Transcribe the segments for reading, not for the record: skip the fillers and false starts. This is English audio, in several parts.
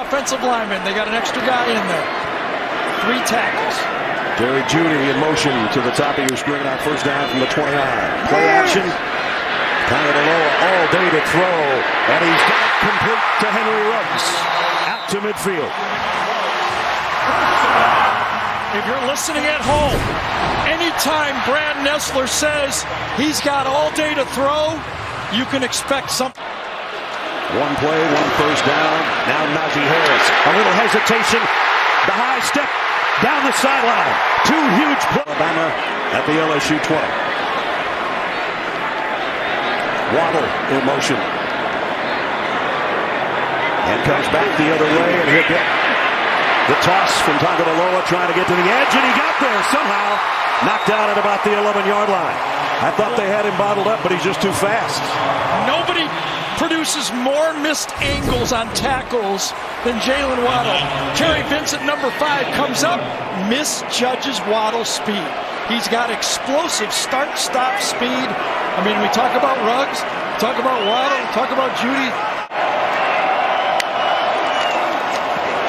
offensive linemen. They got an extra guy in there. 3 tackles. Jerry Jeudy in motion to the top of your screen on first down from the 29. Play action. Tagovailoa all day to throw. And he's got it complete to Henry Ruggs. Out to midfield. If you're listening at home, anytime Brad Nessler says he's got all day to throw, you can expect something. One play, one first down. Now Najee Harris. A little hesitation. The high step down the sideline. 2 huge plays. Alabama at the LSU 20. Waddle in motion. And comes back the other way, and he'll get the toss from Tagovailoa trying to get to the edge, and he got there somehow. Knocked out at about the 11-yard line. I thought they had him bottled up, but he's just too fast. Nobody produces more missed angles on tackles than Jalen Waddle. Kerry Vincent, number 5, comes up, misjudges Waddle's speed. He's got explosive start-stop speed. I mean, we talk about Ruggs, talk about Waddle, talk about Jeudy.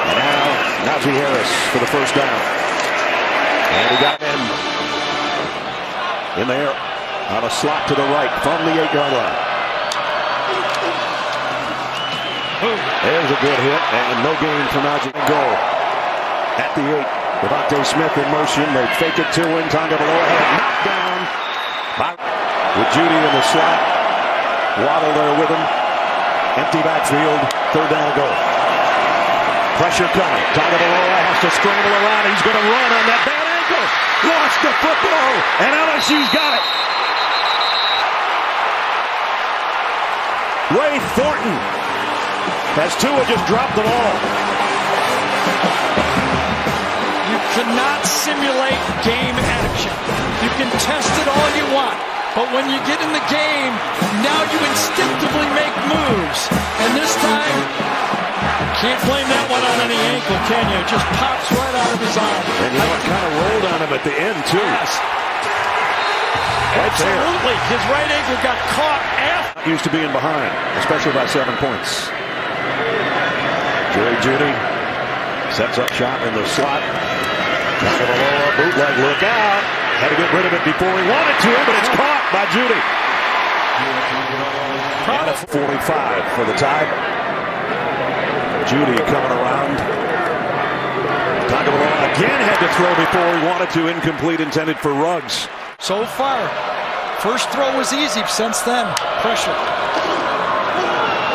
And now Najee Harris for the first down. And he got him in there on a slot to the right from the 8-yard line. There's a good hit, and no gain for Najee. Goal at the 8. Devontae Smith in motion. They fake it to him. Tagovailoa had it knocked down with Jeudy in the slot. Waddle there with him. Empty backfield. 3rd down goal. Pressure coming. Tagovailoa has to scramble around. He's going to run on that bad ankle. Lost the football, and LSU's got it. Ray Thornton as Tua just dropped the ball. You cannot simulate game action. You can test it all you want, but when you get in the game, now you instinctively make moves. And this time, can't blame that one on any ankle, can you? It just pops right out of his arm. And you know, it kind of rolled on him at the end, too. Yes. Absolutely. His right ankle got caught after. Used to being behind, especially by 7 points. Jerry Jeudy sets up shot in the slot. Tagovailoa, bootleg, look out. Had to get rid of it before he wanted to, but it's caught by Jeudy. 45 for the Tide. Jeudy coming around. Tagovailoa again had to throw before he wanted to. Incomplete, intended for Ruggs. So far, first throw was easy. Since then, pressure.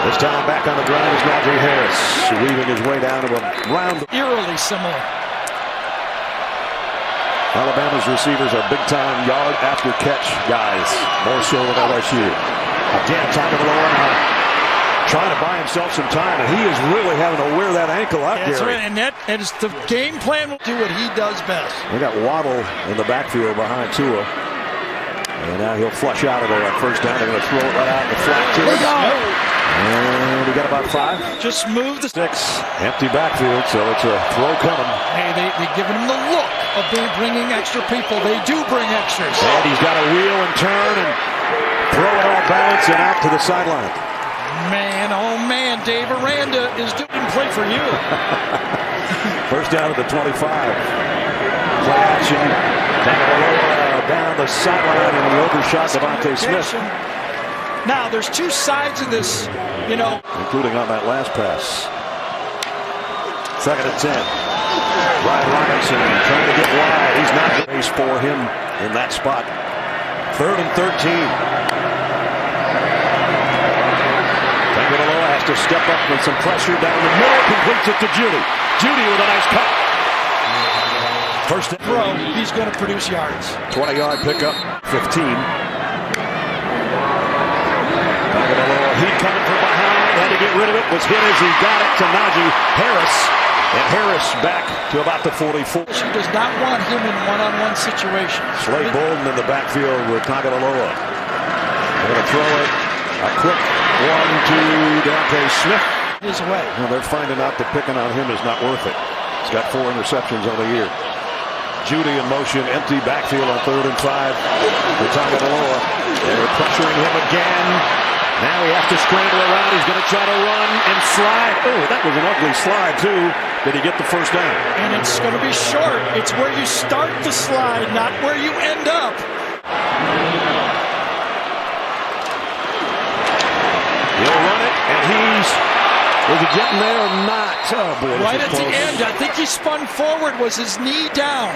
This time back on the ground is Najee Harris, weaving his way down to a round. Eerily similar. Alabama's receivers are big-time yard after catch guys, more so than LSU. Again, Tagovailoa trying to buy himself some time, and he is really having to wear that ankle out, That's Gary. right, and that is the game plan will do what he does best. They got Waddle in the backfield behind Tua. And now he'll flush out of there on first down. They're going to throw it right out in the flat to him. And we got about 5. Just move the 6. Empty backfield, so it's a throw coming. Hey, they're giving him the look of bringing extra people. They do bring extras. And he's got to wheel and turn and throw it off balance and out to the sideline. Man, oh man, Dave Aranda is doing play for you. First down at the 25. Play action. Down the sideline, and he overshot Devontae Smith. Now, there's 2 sides of this, you know. Including on that last pass. 2nd and 10. Ryan Robinson trying to get wide. He's not the race for him in that spot. 3rd and 13. Tagovailoa has to step up with some pressure down the middle. Completes it to Jeudy. Jeudy with a nice cut. First throw, he's going to produce yards. 20-yard pickup, 15. Tagovailoa, heat coming from behind, had to get rid of it, was hit as he got it to Najee Harris. And Harris back to about the 44. She does not want him in one-on-one situations. Slade Bolden in the backfield with Tagovailoa. They're going to throw it. A quick one to Devontae Smith. His way. Well, they're finding out that picking on him is not worth it. He's got 4 interceptions on the year. Jeudy in motion, empty backfield on 3rd and 5 for Tagovailoa. They're pressuring him again. Now he has to scramble around. He's going to try to run and slide. Oh, that was an ugly slide, too. Did he get the first down? And it's going to be short. It's where you start the slide, not where you end up. He'll run it, and is he getting there or not? Oh, boy, right at the end, I think he spun forward. Was his knee down?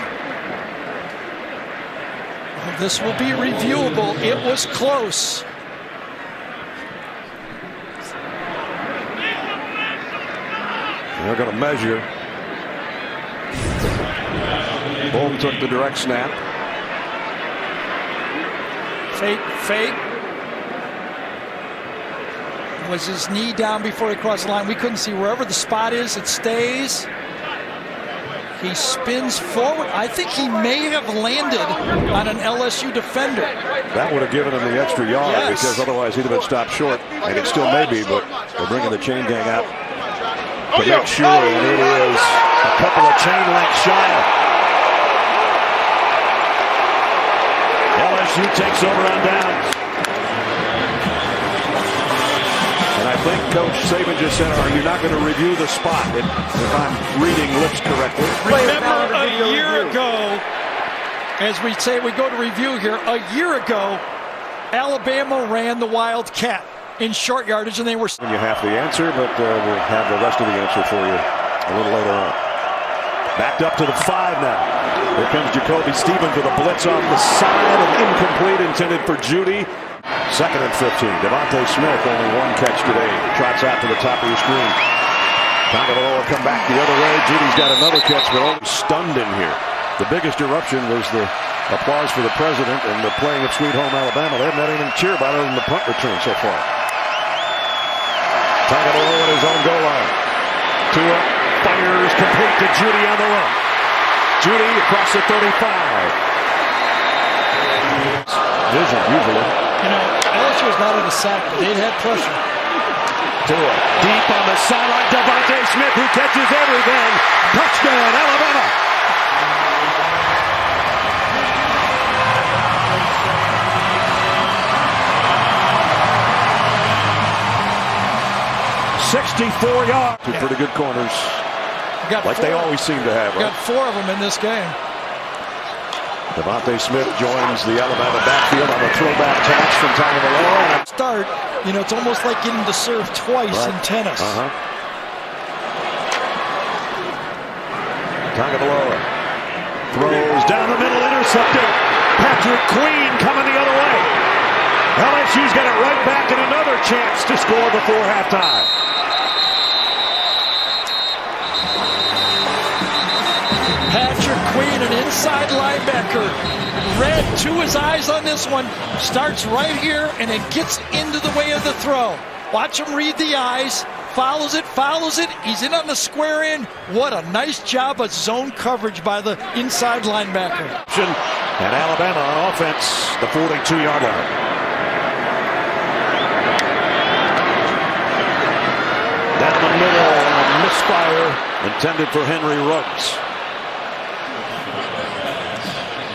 Well, this will be reviewable. It was close. They're going to measure. Bolton took the direct snap. Fake. Was his knee down before he crossed the line? We couldn't see. Wherever the spot is, it stays. He spins forward. I think he may have landed on an LSU defender. That would have given him the extra yard, yes, because otherwise he'd have been stopped short. And it still may be, but they're bringing the chain gang out to make sure, and it is a couple of chain lengths shy. LSU takes over on downs. And I think Coach Saban just said, are you not going to review the spot? If I'm reading lips correctly. Remember a year ago, as we say, we go to review here, a year ago, Alabama ran the Wildcat in short yardage, and they were... You have the answer, but we'll have the rest of the answer for you a little later on. Backed up to the 5 now. Here comes Jacoby Stevens with a blitz off the side, and incomplete, intended for Judy. 2nd and 15. Devontae Smith, only one catch today. Trots out to the top of your screen. Tagovailoa come back the other way. Judy's got another catch, but only stunned in here. The biggest eruption was the applause for the president and the playing of Sweet Home Alabama. They haven't had anything to cheer about other than the punt return so far. Tagovailoa at his own goal line. Tua fires complete to Judy on the run. Judy across the 35. Vision, usually. You know, LSU was not in a sack, but they'd had pressure. Tua deep on the sideline. Devontae Smith, who catches everything. Touchdown, Alabama. $64 yards. Two pretty good corners. Like they always seem to have. Got 4 of them in this game. Devontae Smith joins the Alabama backfield on a throwback catch from Tagovailoa. Start, you know, it's almost like getting to serve twice in tennis. Tagovailoa throws down the middle, intercepted. Patrick Queen coming the other way. LSU's got it right back and another chance to score before halftime. Patrick Queen, an inside linebacker, red to his eyes on this one, starts right here, and it gets into the way of the throw. Watch him read the eyes, follows it, he's in on the square end. What a nice job of zone coverage by the inside linebacker. And Alabama on offense, the 42-yard line. Down the middle, a misfire intended for Henry Ruggs.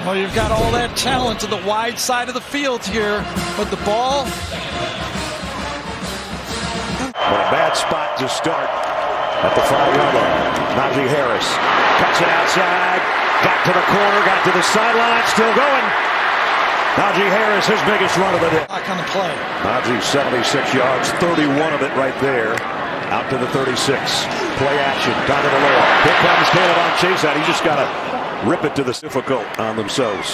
Well, you've got all that talent to the wide side of the field here, but the ball... But a bad spot to start at the 5-yard line. Najee Harris cuts it outside, got to the corner, got to the sideline, still going. Najee Harris, his biggest run of the day. Back on the play. Najee, 76 yards, 31 of it right there. Out to the 36. Play action, Tagovailoa. Here comes Caleb on chase out. He just got to rip it to the difficult on themselves.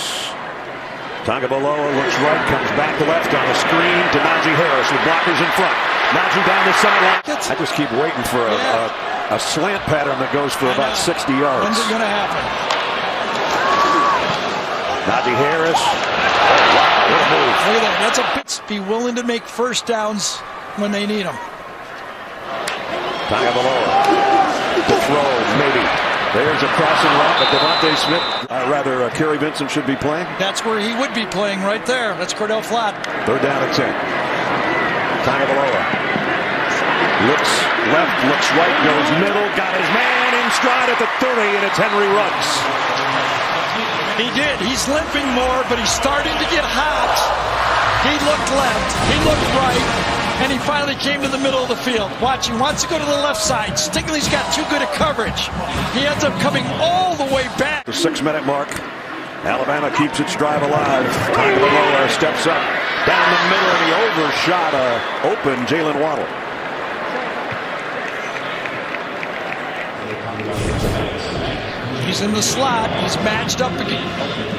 Tagovailoa looks right, comes back left on a screen to Najee Harris with blockers in front. Najee down the sideline. I just keep waiting for a slant pattern that goes for about 60 yards. When's it going to happen? Najee Harris. Oh, wow, what a move. Look at that. That's a bit. Be willing to make first downs when they need them. Tagovailoa. The throw, maybe. There's a crossing route, but Devontae Smith, Kerry Vincent should be playing. That's where he would be playing right there. That's Cordell Flat. 3rd down and 10. Tagovailoa looks left, looks right, goes middle, got his man in stride at the 30, and it's Henry Ruggs. He did. He's limping more, but he's starting to get hot. He looked left. He looked right. And he finally came to the middle of the field. Watch, he wants to go to the left side. Stingley's got too good a coverage. He ends up coming all the way back. The 6-minute mark. Alabama keeps its drive alive. Tagovailoa steps up down the middle, and he overshot open Jalen Waddle. He's in the slot. He's matched up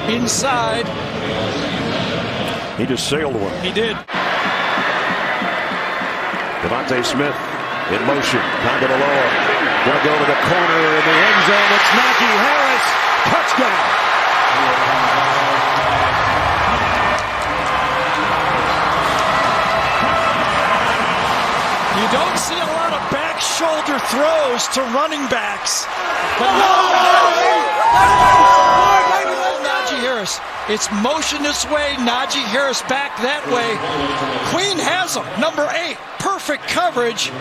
inside. He just sailed one. He did. Devontae Smith in motion. Tagovailoa going to go to the corner in the end zone. It's Najee Harris. Touchdown. You don't see a lot of back shoulder throws to running backs. But Najee Harris. It's motion this way. Najee Harris back that way. Queen has him. Number 8. Perfect coverage.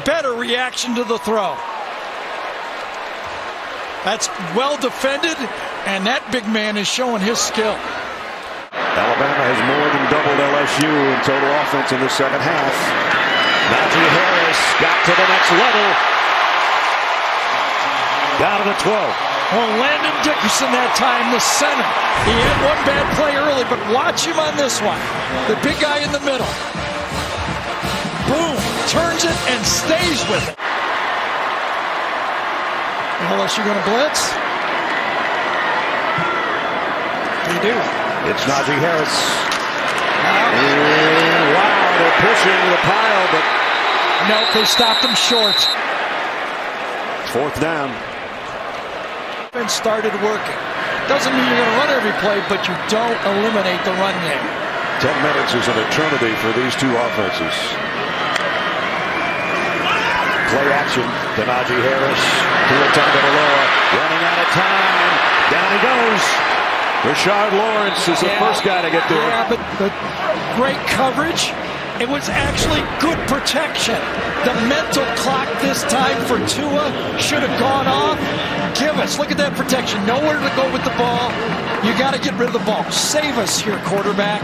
Better reaction to the throw. That's well defended, and that big man is showing his skill. Alabama has more than doubled LSU in total offense in the second half. Najee Harris got to the next level. Down to the 12. Well, Landon Dickerson that time, the center. He had one bad play early, but watch him on this one. The big guy in the middle. Boom, turns it and stays with it. LSU going to blitz? They do. It's Najee Harris. Wow, they're pushing the pile, but nope, they stopped him short. 4th down. And started working. Doesn't mean you're going to run every play, but you don't eliminate the run game. 10 minutes is an eternity for these two offenses. Play action to Najee Harris. To Tagovailoa. Running out of time. Down he goes. Rashard Lawrence is the first guy to get there. Yeah, but great coverage. It was actually good protection. The mental clock this time for Tua should have gone off. Give us. Look at that protection. Nowhere to go with the ball. You got to get rid of the ball. Save us here, quarterback.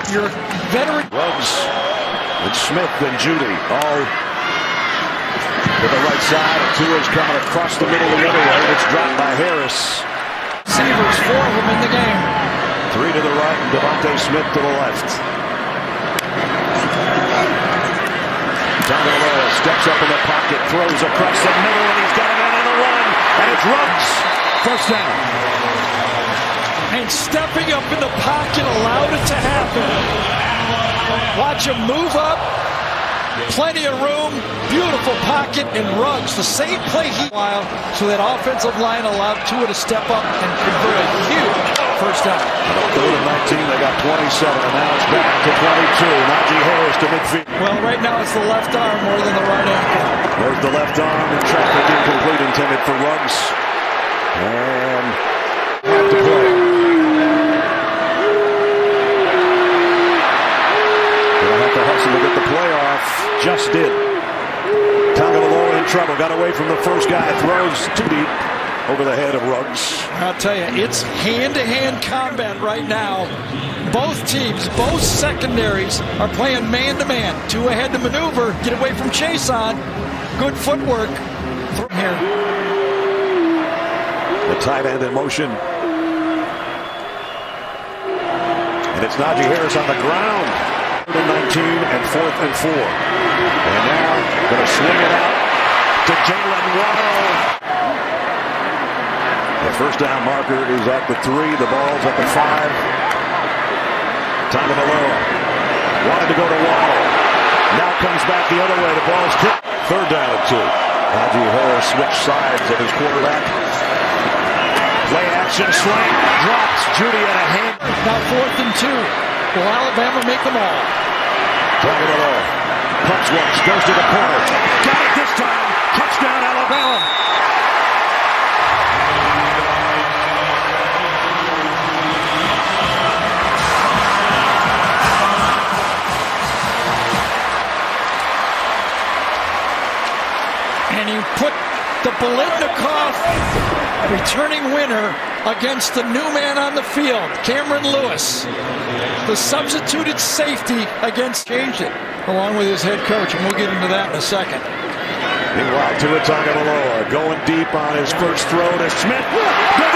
You're veteran. Ruggs and Smith and Judy all to the right side. Tua's coming across the middle the other way. It's dropped by Harris. Receivers, 4 of them in the game. 3 to the right and Devontae Smith to the left. Tagovailoa steps up in the pocket, throws across the middle, and he's got a man on the run. And it's Ruggs. First down. And stepping up in the pocket allowed it to happen. Watch him move up. Plenty of room. Beautiful pocket and Ruggs. The same play so that offensive line allowed Tua to step up and convert a huge first down. 3rd and 19, they got 27, and now it's back to 22. Najee Harris to midfield. Well, right now it's the left arm more than the right ankle. There's the left arm in traffic, incomplete, intended for Ruggs. And have to play. Gonna have to hustle to get the play off. Just did. Tagovailoa in trouble. Got away from the first guy. Throws too deep over the head of Ruggs. I'll tell you, it's hand-to-hand combat right now. Both teams, both secondaries are playing man-to-man. Tua had to maneuver, get away from Chase on. Good footwork from here. The tight end in motion. And it's Najee Harris on the ground. 3rd and 19 and 4th and 4. And now going to swing it out to Jalen Waddle. The first down marker is at the 3. The ball's at the 5. Tagovailoa wanted to go to Waddle. Now comes back the other way. The ball's tipped. 3rd down and 2. Najee Harris switched sides of his quarterback. Play action slant. Drops. Judy at a hand. Now 4th and 2. Will Alabama make them all? Tagovailoa pumps once. Goes to the corner. Got it this time. Touchdown Alabama. And you put the Biletnikoff returning winner against the new man on the field, Cameron Lewis. The substituted safety against changed it, along with his head coach, and we'll get into that in a second. Meanwhile, Tua Tagovailoa going deep on his first throw to Smith.